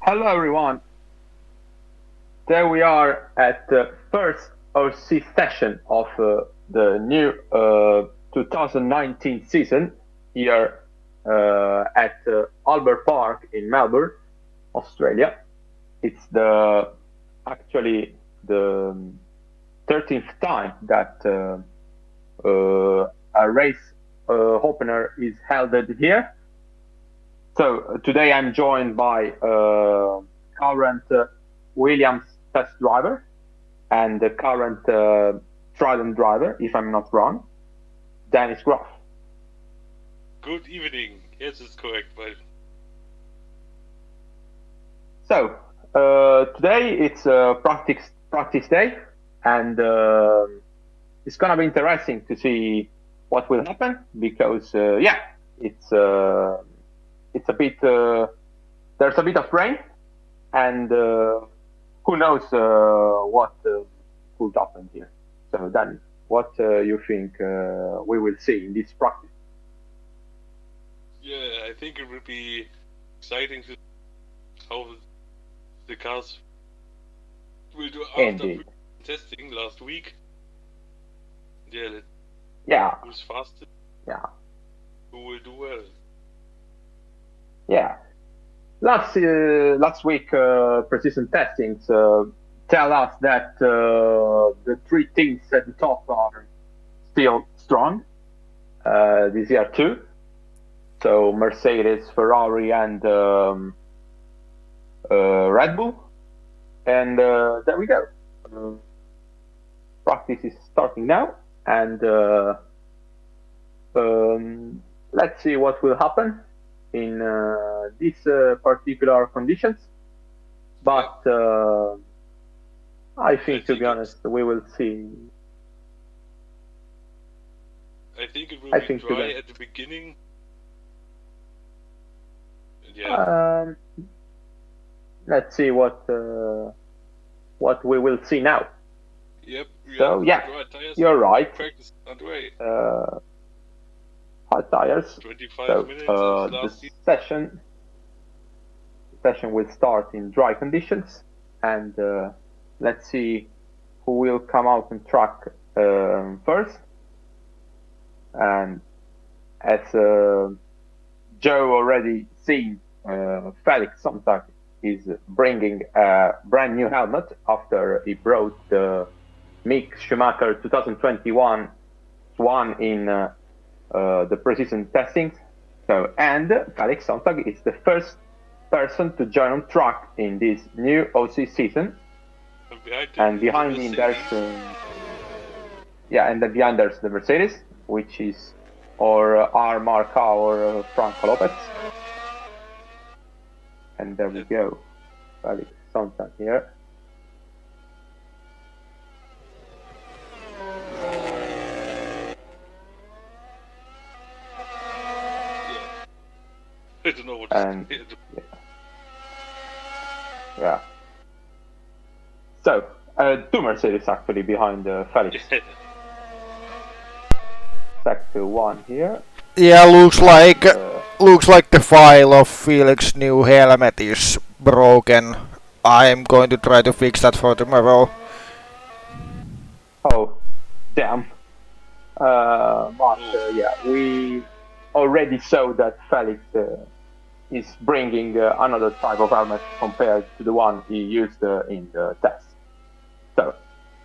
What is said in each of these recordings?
Hello everyone. There we are at the first OC session of the new 2019 season here at Albert Park in Melbourne, Australia. It's actually the 13th time that a race opener is held here. So today I'm joined by current Williams test driver and the current Trident driver, if I'm not wrong, Dennis Groff. Good evening. Yes, it's correct, but So today it's practice day, and it's gonna be interesting to see what will happen because it's a bit there's a bit of rain, and who knows what could happen here. So then, what you think we will see in this practice? yeah, I think it would be exciting to see how the cars will do after Indeed. testing last week. Yeah, Yeah, who's fastest? yeah, Who will do well? yeah. Last week, precision testings tell us that the three teams at the top are still strong this year too. So Mercedes, Ferrari, and Red Bull. And there we go. Practice is starting now, and let's see what will happen in these particular conditions. But I think, to be honest, we will see. I think it will I be think dry today. at the beginning. Yeah, Let's see what we will see now. yep. So yeah, dry tires. you're right. Practice underway. Hot tires. 25 So minutes is the last. session will start in dry conditions, and let's see who will come out on track first. And as Joe already seen, Felix Sontag is bringing a brand new helmet after he brought the Mick Schumacher 2021 one in the precision testing. So, and Felix Sontag is the first person to join on track in this new OC season. And behind him there's and then behind there's the Mercedes, which is our Marca or Franco Lopez. And there we go, Felix Sontag here. I don't know what And to say. yeah. So two Mercedes actually behind Felix. Sector 1 here. Yeah, looks like the file of Felix's new helmet is broken. I'm going to try to fix that for tomorrow. Oh, damn. But yeah, we already saw that Felix is bringing another type of helmet compared to the one he used in the test. So,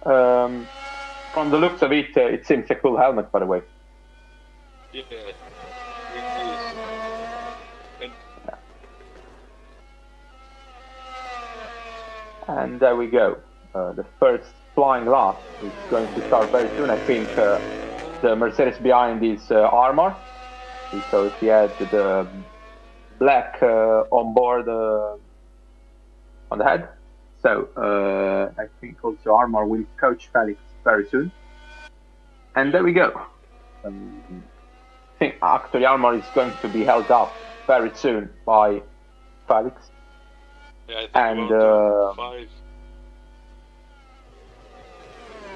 from the looks of it, it seems a cool helmet, by the way. Yeah, it is. And there we go. The first flying lap is going to start very soon. I think the Mercedes behind is Armor, because he had the black on board on the head. So I think also Armor will coach Felix very soon. And there we go. I think actually Armor is going to be held up very soon by Felix. Yeah, I think And about 5.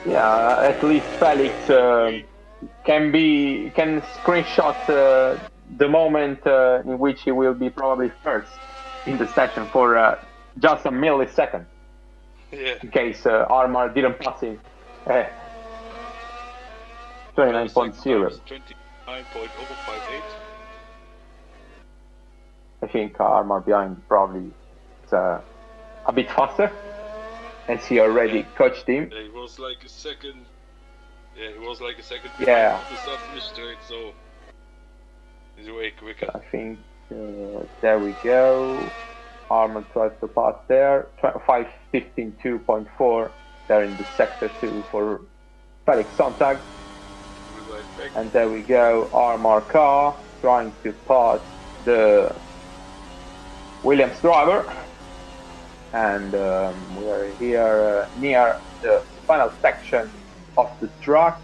yeah, at least Felix can screenshot the moment in which he will be probably first in the session for just a millisecond. Yeah. In case Armar didn't pass him. 29.0. 29.058. I think Armar behind probably is a bit faster, as he already coached him. Yeah, he was like a second. Yeah, he was like a second Yeah. behind the start finish straight, so he's way quicker. I think there we go. Armor tries to pass there. 5:15.2.4 there in the sector 2 for Felix Sontag. And there we go. Armor car trying to pass the Williams driver. And we are here near the final section of the track.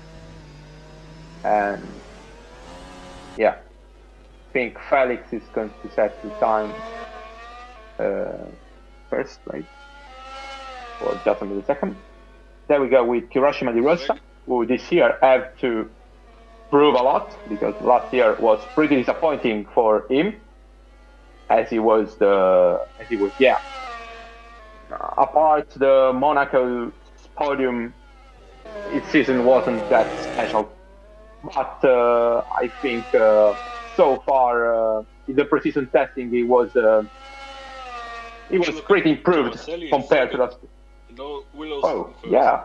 And yeah, I think Felix is going to set the time first, right? Or just a millisecond. There we go with Hiroshima Di Rosa, who this year have to prove a lot, because last year was pretty disappointing for him, as he was apart the Monaco podium, his season wasn't that special. But I think so far in the pre-season testing he was pretty improved compared to last. Oh yeah.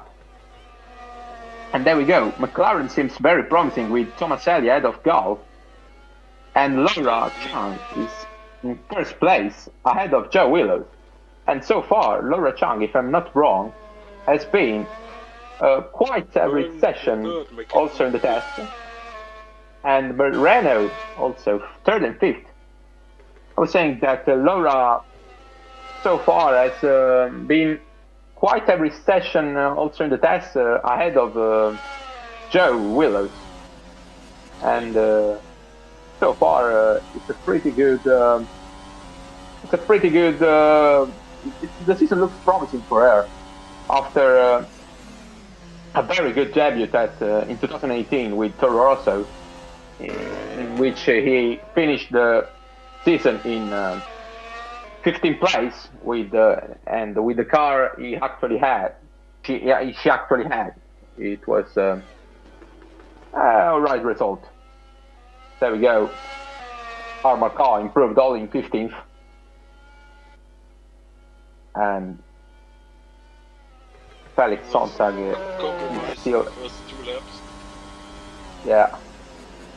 And there we go. McLaren seems very promising with Tomaselli ahead of Gall, and Laura Chang is in first place ahead of Joe Willows. And so far, Laura Chang, if I'm not wrong, has been quite every session also in the test. And Renault also third and fifth. I was saying that Laura so far has been quite every session also in the test ahead of Joe Willows. And so far it's a pretty good the season looks promising for her after a very good debut in 2018 with Toro Rosso, in which he finished the season in 15th place with the car he actually had. She actually had. It was a right result. There we go. Armor car improved all in 15th. And Felix Sontag is still. First 2 laps. Yeah.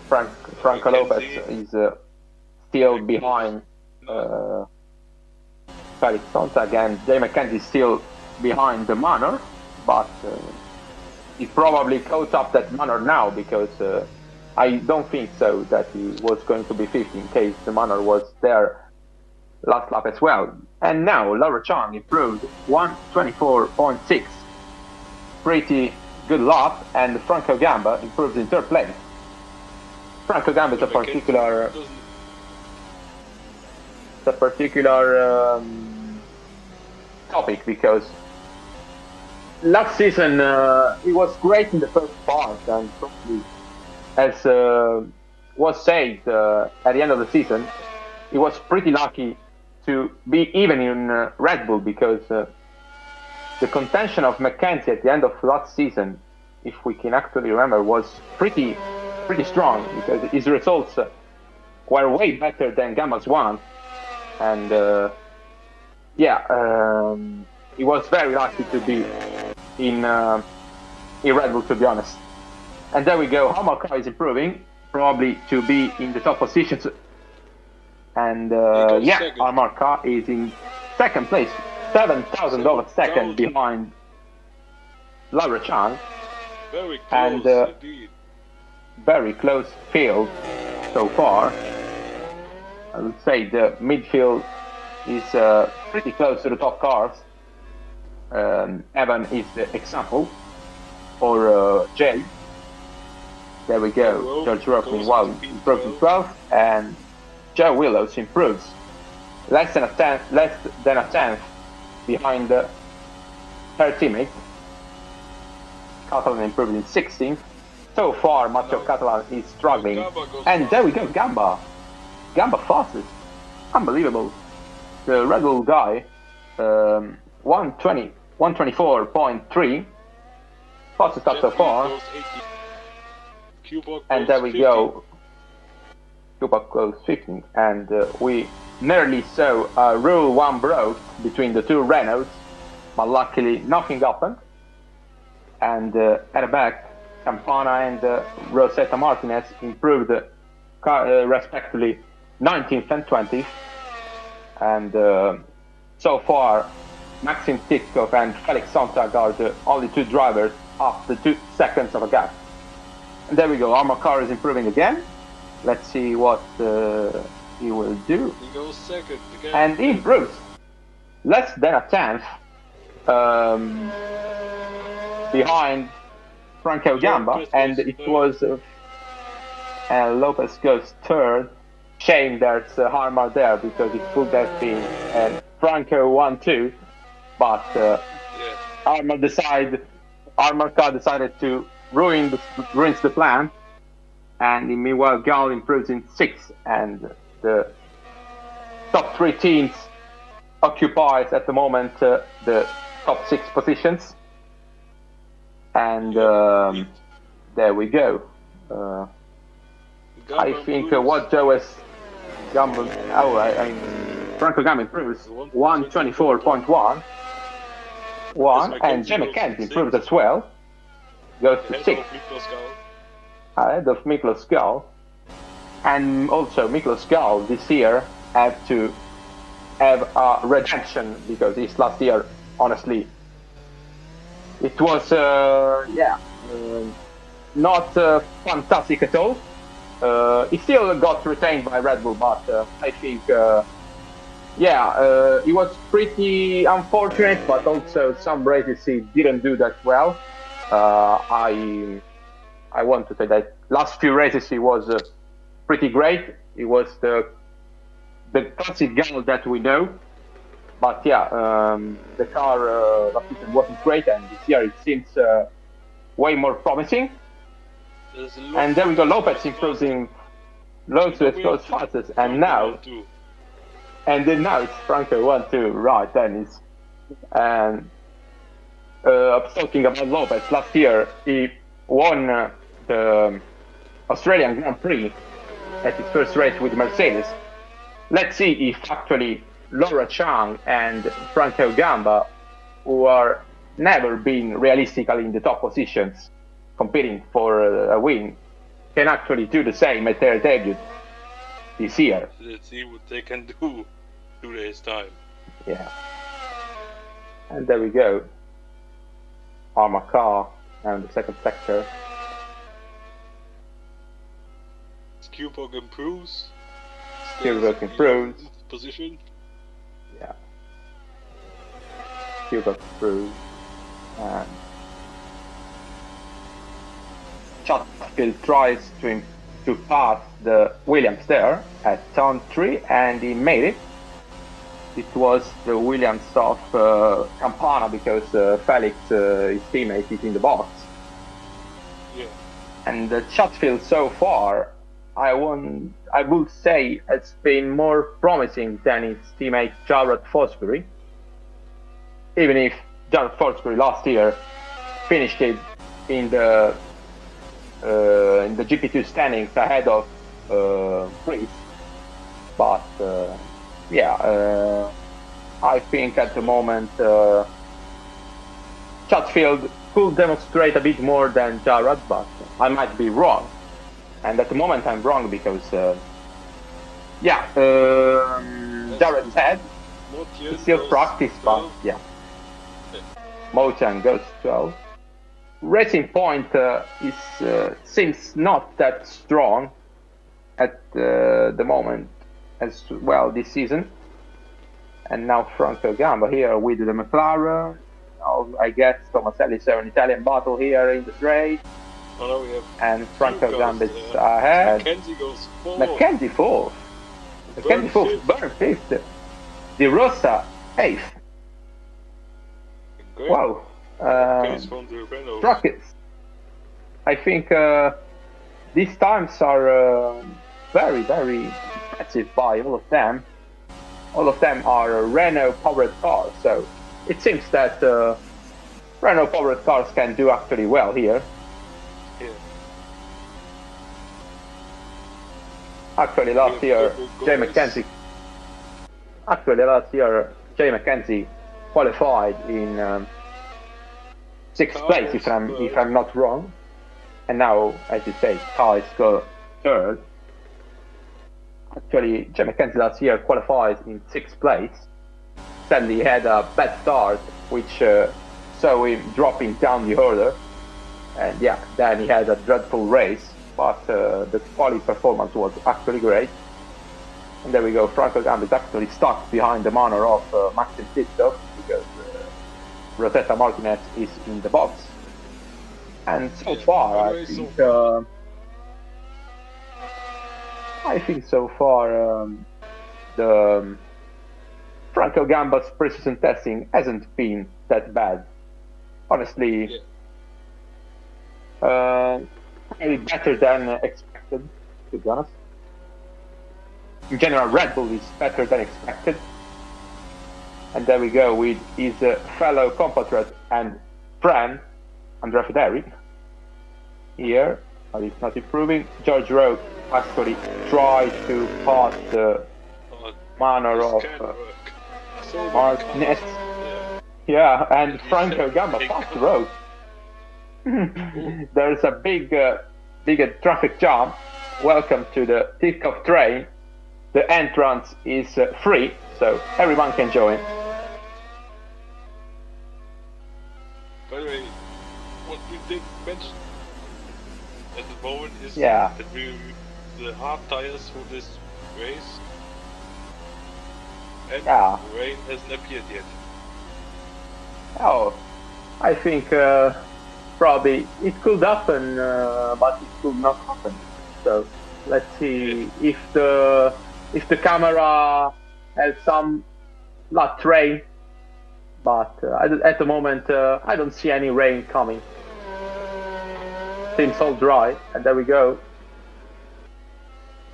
Franco Lopez is still behind Felix Sontag, and Jay McKenzie is still behind the Manor, but he probably caught up that Manor now, because I don't think so that he was going to be 50 in case the Manor was there last lap as well. And now Laura Chang improved 1:24.6, pretty good lap, and Franco Gamba improves in third place. Franco Gamba is a particular topic, because last season he was great in the first part, and probably, as was said at the end of the season, he was pretty lucky to be even in Red Bull, because the contention of McKenzie at the end of last season, if we can actually remember, was pretty strong, because his results were way better than Gamba's one, and he was very lucky to be in Red Bull, to be honest. And there we go. Hamilcar is improving, probably to be in the top positions. And Hamilcar is in second place, 7,000 of a second behind Laura Chang. Very close, and indeed. Very close field so far. I would say the midfield is pretty close to the top cars. Evan is the example, or Jay. There we go. George Russell improves in 12th, and Joe Willows improves less than a tenth behind her teammate. Catalan improved in 16th. So far, Matteo Catalan is struggling. And there we go, Gamba fastest. Unbelievable. The Red Bull guy 124.3. Fastest up so far. And there we 15. go. Cuba goes 15. And we nearly saw a Rule 1 broke between the two Renaults, but luckily nothing happened. And at the back, Campana and Rosetta Martinez improved respectively 19th and 20th. And so far, Maxim Titskov and Felix Sontag are the only two drivers up the 2 seconds of a gap. And there we go, Armour Car is improving again. Let's see what he will do. He goes second again. And he improves less than a tenth behind Franco Gamba, and it was Lopez goes third. Shame there's Harmar there, because it could have been Franco 1-2, but Armour Car decided to ruins the plan, and meanwhile Gal improves in 6th, and the top 3 teams occupies at the moment the top 6 positions. And there we go. I think what Joe is Gamba. Franco Gamba improves 124.1. And Jimmy Kent improves as well. Goes to 6th. Ahead of Miklos Gal. And also Miklos Gal this year had to have a redemption, because his last year, honestly, it was not fantastic at all. He still got retained by Red Bull, but I think he was pretty unfortunate, but also some races he didn't do that well. I want to say that last few races he was pretty great. He was the classic Gal that we know. But the car last season wasn't great, and this year it seems way more promising. And there we go, Lopez improving. Lopez goes fastest, and now it's Franco 1-2, right? Dennis. And I'm talking about Lopez. Last year he won the Australian Grand Prix at his first race with Mercedes. Let's see if actually Laura Chang and Franco Gamba, who are never been realistically in the top positions competing for a win, can actually do the same at their debut this year. Let's see what they can do 2 days time. Yeah. And there we go. Armour Car and the second sector. Skewbug improves. Skewbug improves. Position. Yeah. Skewbug improves. And Chatfield tries to pass the Williams there at turn 3, and he made it. It was the Williams of Campana, because Felix, his teammate, is in the box. Yeah. And Chatfield so far, I would say, has been more promising than his teammate Jared Fosbury. Even if Jared Fosbury last year finished it in the GP2 standings ahead of Prix, but I think at the moment Chatfield could demonstrate a bit more than Jared, but I might be wrong. And at the moment I'm wrong, because Jared said he still practice, but Motian goes 12. Racing Point seems not that strong at the moment as well this season. And now Franco Gamba here with the McLaren. I guess Tomaselli is an Italian battle here in the straight. Oh, no, we have and Franco Gamba is ahead. Mackenzie goes 4th. Mackenzie 4th. Mackenzie 4th. Burn 5th. De Rosa 8th. Great. Wow. Rockets. I think these times are very, very impressive by all of them. all of them are Renault-powered cars. So it seems that Renault-powered cars can do actually well here. Yeah. Actually, last year, Jay McKenzie qualified in sixth place, if I'm not wrong. And now, as you say, cars go third. Actually, Jay McKenzie last year qualified in sixth place. Sadly, he had a bad start, which saw him dropping down the order. And yeah, then he had a dreadful race, but the quality performance was actually great. And there we go, Franco Gamba is actually stuck behind the manor of Maxim Titov because Rosetta Martinez is in the box. And so far, I think so far the Franco Gamba's precision testing hasn't been that bad. Honestly, maybe better than expected, to be honest. In general, Red Bull is better than expected. And there we go with his fellow compatriot and friend, Andrea Federi. Here, but it's not improving. George Rowe actually tried to pass the manner of Martinez. Yeah, and Franco Gamba passed the road. There's a big traffic jam. Welcome to the Titov train. The entrance is free, so everyone can join. By the way, what we did mention at the moment is that the hard tires for this race, and rain hasn't appeared yet. Oh, I think probably it could happen, but it could not happen. So let's see if the camera has some luck rain, but at the moment I don't see any rain coming. Seems all dry, and there we go.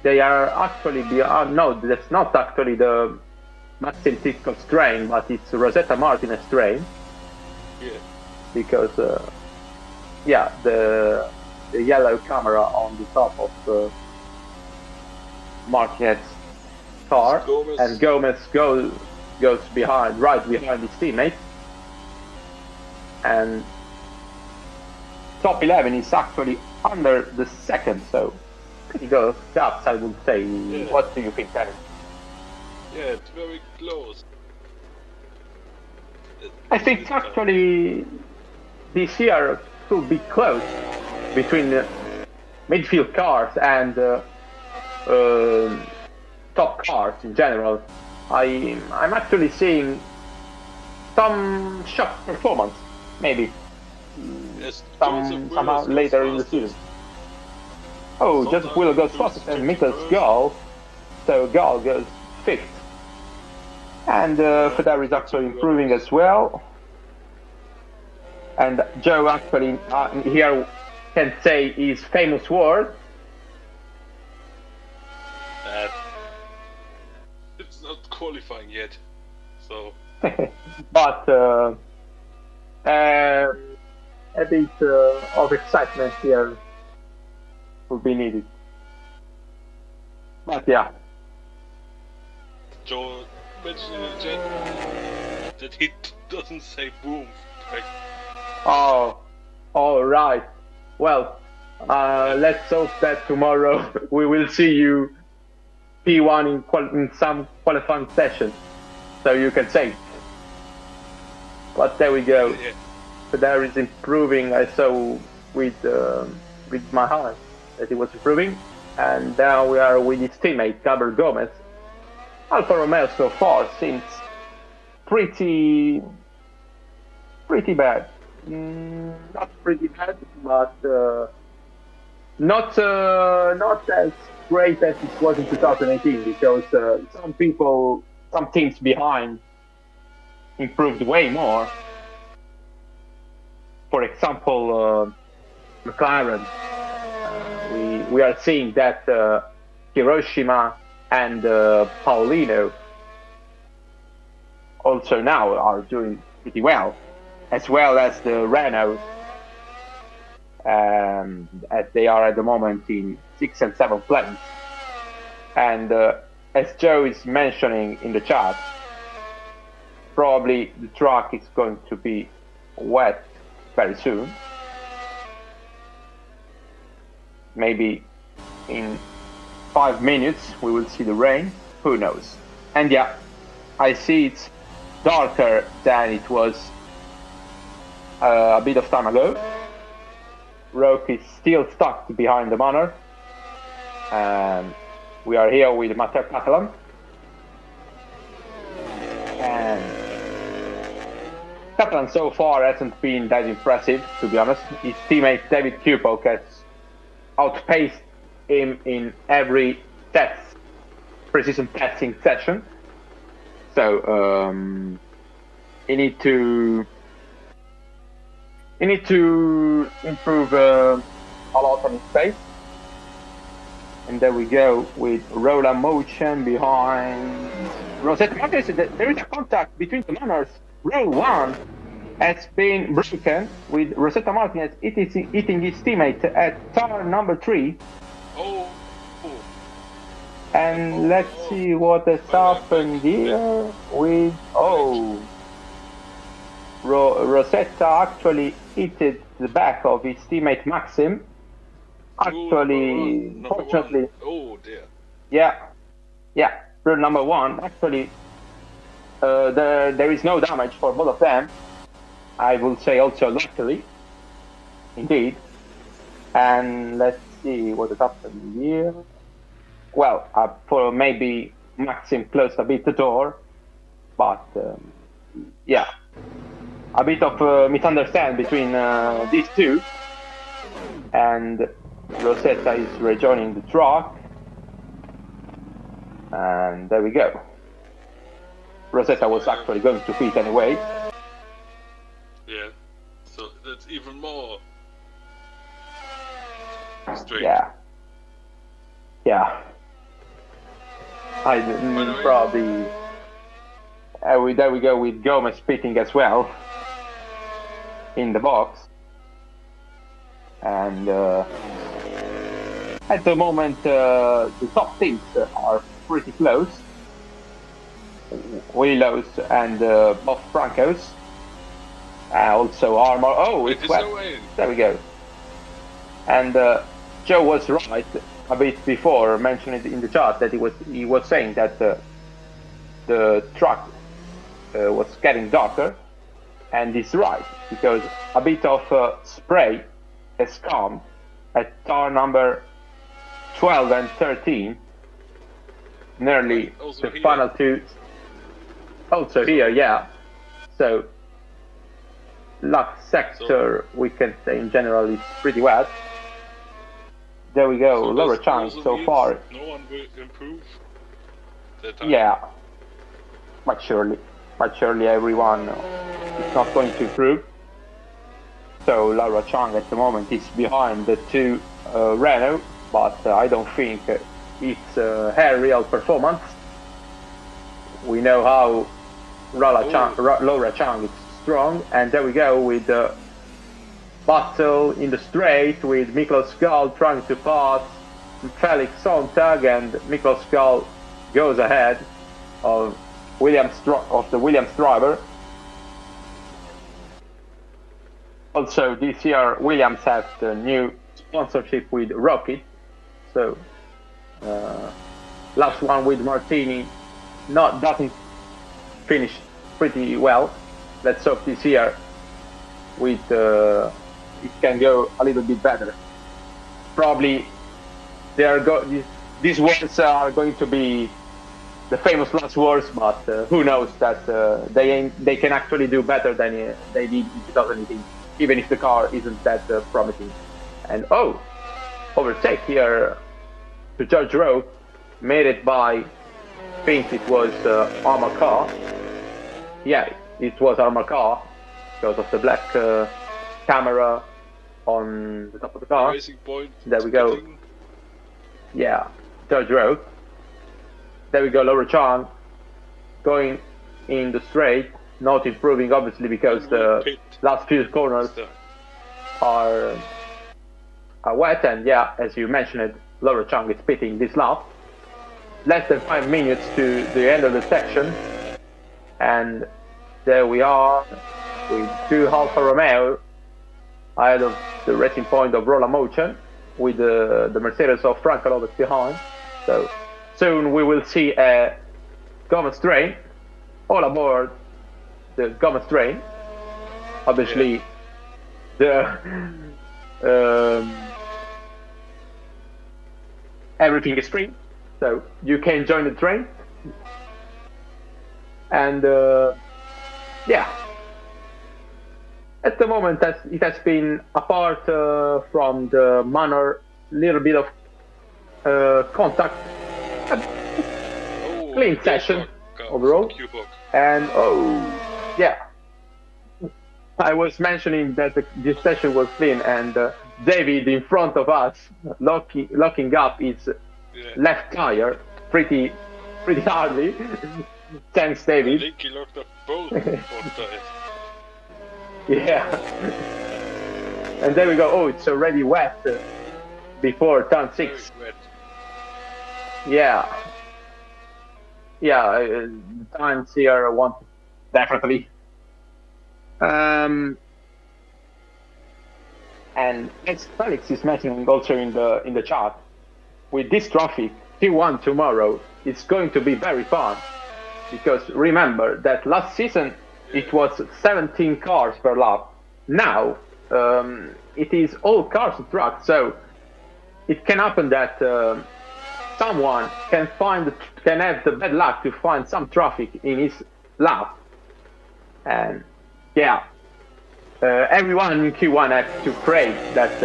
They are actually beyond. No, that's not actually the Maxim Titkov's train, but it's Rosetta Martinez train. Yeah. Because the yellow camera on the top of Martinez's car, and Gomez goes right behind his teammate, and top 11 is actually under the second, so pretty good gaps, I would say. Yeah. What do you think, Danny? Yeah, it's very close. I think actually this year could be close between midfield cars and top cars in general. I'm actually seeing some shock performance, maybe. Yes, somehow later in the season. Oh, Joseph Wheeler goes fastest and Mikkel's Gall, so Gall goes fifth. And Federi is actually improving as well. And Joe actually here can say his famous word. It's not qualifying yet, so. But a bit of excitement here will be needed. But yeah. Joe mentioned in the chat that he doesn't say boom. Oh, all right. Well, let's hope that tomorrow we will see you P1 in some qualifying session, so you can say. But there we go. Yeah. Federi is improving. I saw with my eyes that he was improving, and now we are with his teammate Gabriel Gomez. Alfa Romeo so far seems pretty bad. Not pretty bad, but not as great as it was in 2018, because some teams behind improved way more. For example, McLaren. We are seeing that Hiroshima and Paulino also now are doing pretty well as the Renault, as they are at the moment in 6th and 7th place. And as Joe is mentioning in the chat, probably the track is going to be wet very soon. Maybe in 5 minutes we will see the rain, who knows. And yeah, I see it's darker than it was a bit of time ago. Roke is still stuck behind the manor. And we are here with Matteo Catalan. And Catalan so far hasn't been that impressive, to be honest. His teammate David Kupok has outpaced him in every precision testing session. So you need to improve a lot on his pace. And there we go with Roland Motion behind Rosetta Martinez. There is a contact between the manors. Row 1 has been broken with Rosetta Martinez hitting his teammate at turn number 3. Oh. And let's see what has happened here with Rosetta actually hit the back of his teammate Maxim. Actually, fortunately. Oh dear. Yeah. Road number 1. Actually, there is no damage for both of them. I will say also luckily, indeed. And let's see what has happened here. Well, for maybe Maxim closed a bit the door, but yeah, a bit of misunderstanding between these two. And Rosetta is rejoining the truck. And there we go. Rosetta was actually going to pit anyway. Yeah, so that's even more strange. Yeah. I probably... there we go with Gomez pitting as well in the box. And at the moment the top teams are pretty close. Willows and Bob Francos. Also Armor. Oh, it's wet. There we go. And Joe was right a bit before, mentioning in the chat that he was saying that the truck was getting darker, and he's right, because a bit of spray has come at turn number 12 and 13, nearly the here. final two. Also here, yeah. So luck sector, we can say in general, is pretty wet. There we go, Laura Chang so far. No one will improve that time. Yeah, but surely everyone is not going to improve. So Laura Chang at the moment is behind the two Renault, but I don't think it's her real performance. We know how Laura Chang is strong, and there we go with the battle in the straight with Miklos Gall trying to pass Felix Sontag, and Miklos Gall goes ahead of the Williams driver. Also, this year Williams has the new sponsorship with Rocket, so last one with Martini doesn't finish pretty well. Let's hope this year with it can go a little bit better. Probably these words are going to be the famous last words, but who knows that they can actually do better than they did in 2018, even if the car isn't that promising. And overtake here to George Rowe, made it by, I think it was Armour Car. Yeah, it was Armour Car because of the black camera on the top of the car. There we go. Yeah, George Rowe. There we go, Laura Chang going in the straight, not improving obviously because the last few corners are wet, and yeah, as you mentioned, Laura Chang is pitting this lap. Less than 5 minutes to the end of the section, and there we are with 2 Alfa Romeo ahead of the racing point of Rolla Motion, with the Mercedes of Franco Lopez behind. So soon we will see a Gomez train. All aboard the Gomez train. Obviously, everything is free, so you can join the train. And yeah, at the moment it has been, apart from the minor little bit of contact, a clean session overall. And yeah, I was mentioning that this session was clean, and David in front of us locking up his left tire pretty hardly. Thanks, David. I think he locked up both tires. Yeah. And there we go. Oh, it's already wet before turn 6. Yeah. Yeah, the times here want definitely. And as Felix is mentioning also in the chat, with this traffic, T1 tomorrow is going to be very fun, because remember that last season it was 17 cars per lap. Now it is all cars and trucks, so it can happen that someone can have the bad luck to find some traffic in his lap, and yeah, everyone in Q1 has to pray that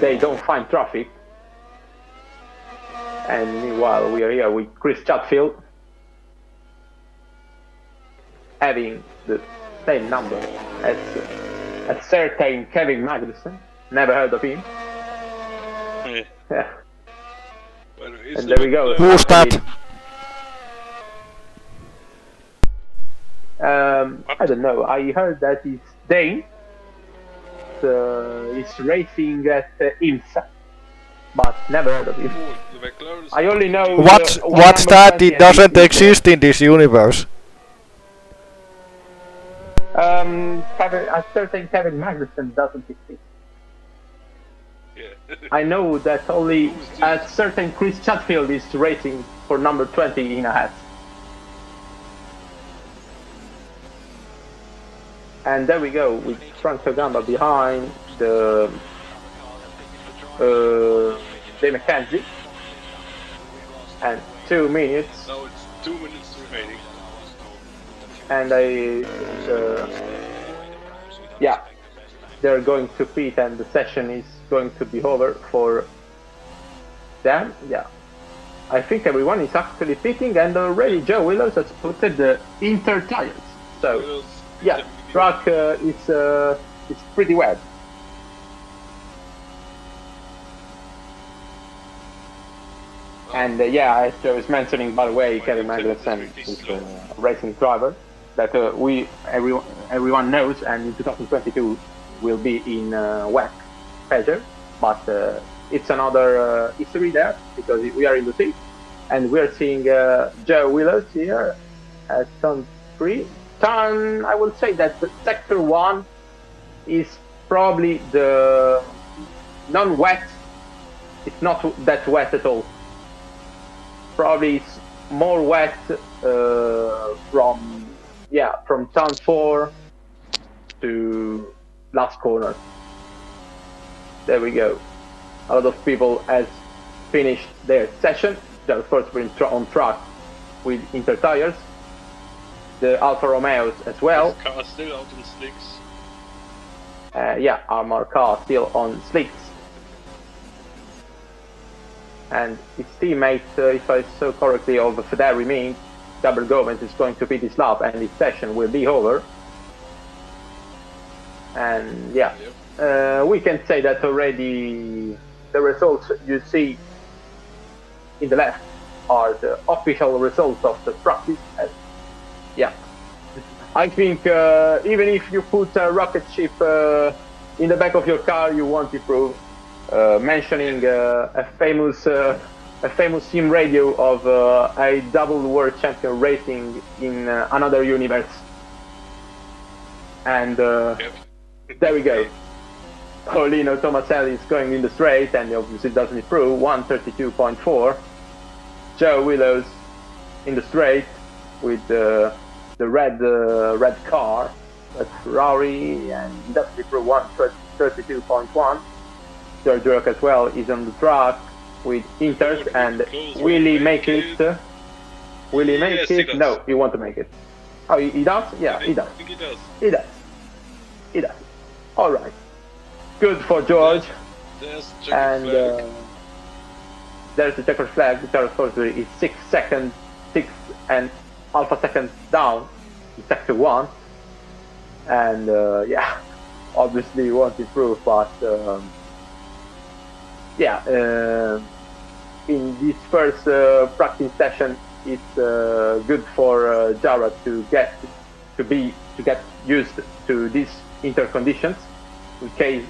they don't find traffic. And meanwhile, we are here with Chris Chatfield having the same number as a certain Kevin Magnussen. Never heard of him. Yeah. Well, and there we go. Who's that? I don't know. I heard that it's Dane. He's racing at IMSA, but never heard of him. I only know. What's that? It doesn't exist in this universe. A certain Kevin Magnussen doesn't exist. Yeah. I know that only a certain Chris Chatfield is racing for number 20 in a hat. And there we go with Franco Gamba behind the De McKenzie. And 2 minutes. Now it's 2 minutes remaining. And yeah, they're going to pit, and the session is going to be over for them. Yeah, I think everyone is actually pitting, and already Joe Willows has put the Inter tires. So yeah, track is pretty wet. And yeah, as I was mentioning, by the way, Kevin Magnussen is a racing driver that everyone knows, and in 2022 will be in WEC Pleasure, but it's another history there, because we are in the sea, and we're seeing Joe Willows here at turn 3. I will say that the sector 1 is probably the non-wet. It's not that wet at all. Probably it's more wet from turn 4 to last corner. There we go. A lot of people has finished their session. They're first on track with Inter tires. The Alfa Romeos as well. This car still out on slicks. Yeah, Armour car still on slicks. And his teammate, if I saw correctly, of Federi Ming, Gabriel Gomez, is going to be this lap, and his session will be over. And yeah, we can say that already. The results you see in the left are the official results of the practice. Yeah, I think even if you put a rocket ship in the back of your car, you won't improve. Mentioning a famous sim radio of a double world champion racing in another universe. And there we go. Paulino Tomaselli is going in the straight and obviously doesn't improve. 132.4. Joe Willows in the straight with the red car. That's Ferrari, and he doesn't improve. 132.1. George Rock as well is on the track with Inters, and will he make it? Will he make it? No, he won't make it. Oh, he does? Yeah, he does. I think he does. He does. He does. All right. Good for George. There's And there's the checkered flag. The Charles Forgery is 6 seconds, 6 and alpha seconds down in sector 1. And yeah, obviously won't improve, but yeah, in this first practice session, it's good for Jared to get used to these interconditions in case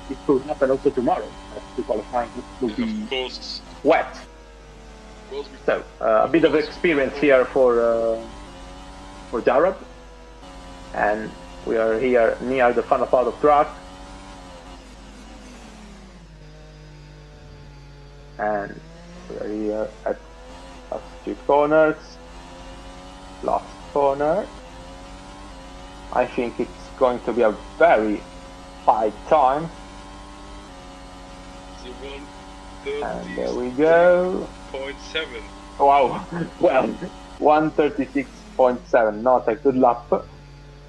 it could happen also tomorrow. The qualifying will be wet. So a bit of experience here for Jared, and we are here near the final part of track. And we are here at last 2 corners. Last corner. I think it's going to be a very high time. And there we go. 0.7. Wow. Well, 136.7. Not a good lap.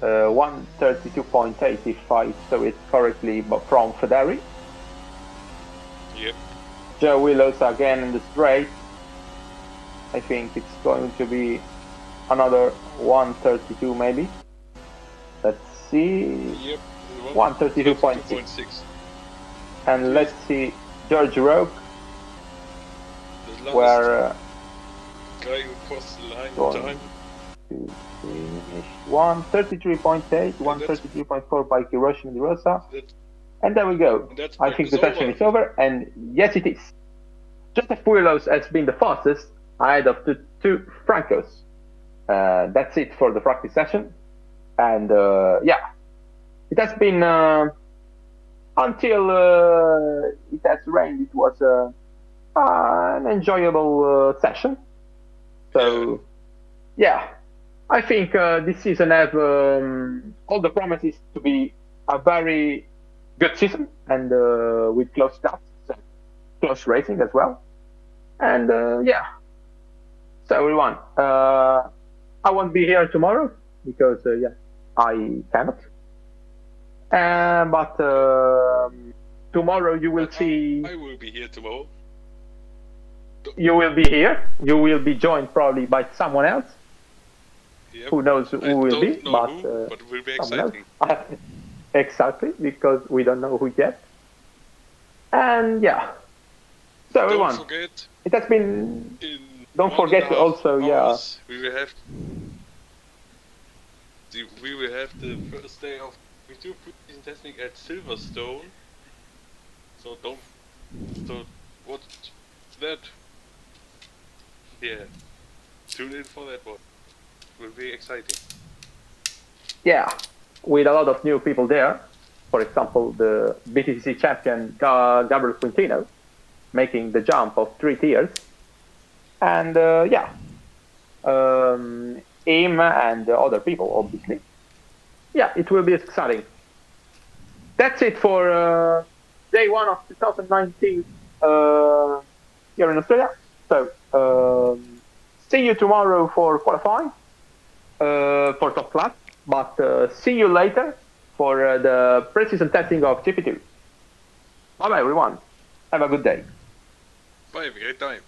132.8 if I saw it correctly, but from Federi. Yep. Joe Willows again in the straight. I think it's going to be another 132 maybe. Let's see. Yep. 132.6. And let's see George Roque, where guy who crossed the line in time. To finish 133.8, 133.4 by Hiroshi Rosa. And there we go. I think the session is over, and yes, it is. Joseph Willows has been the fastest, ahead of the 2 Francos. That's it for the practice session. And yeah, it has been until it has rained. It was an enjoyable session. So yeah, I think this season have all the promises to be a very good season, and with close stats, close racing as well. And yeah, so everyone, I won't be here tomorrow because yeah, I cannot. But tomorrow you will see. I will be here tomorrow. You will be here. You will be joined probably by someone else. Yep. Who knows who will be? But it will be exciting. Exactly, because we don't know who yet. And yeah, so everyone, Don't forget. it has been. Don't forget also, hours, we will have the first day of pre-season testing at Silverstone. So what's that? Yeah, tune in for that one. It will be exciting. Yeah, with a lot of new people there. For example, the BTCC champion Gabriel Quintino making the jump of 3 tiers. And yeah, him and other people, obviously. Yeah, it will be exciting. That's it for day 1 of 2019 here in Australia. So, see you tomorrow for qualifying for top class. But see you later for the pre-season testing of GP2. Bye-bye, everyone. Have a good day. Bye, have a great time.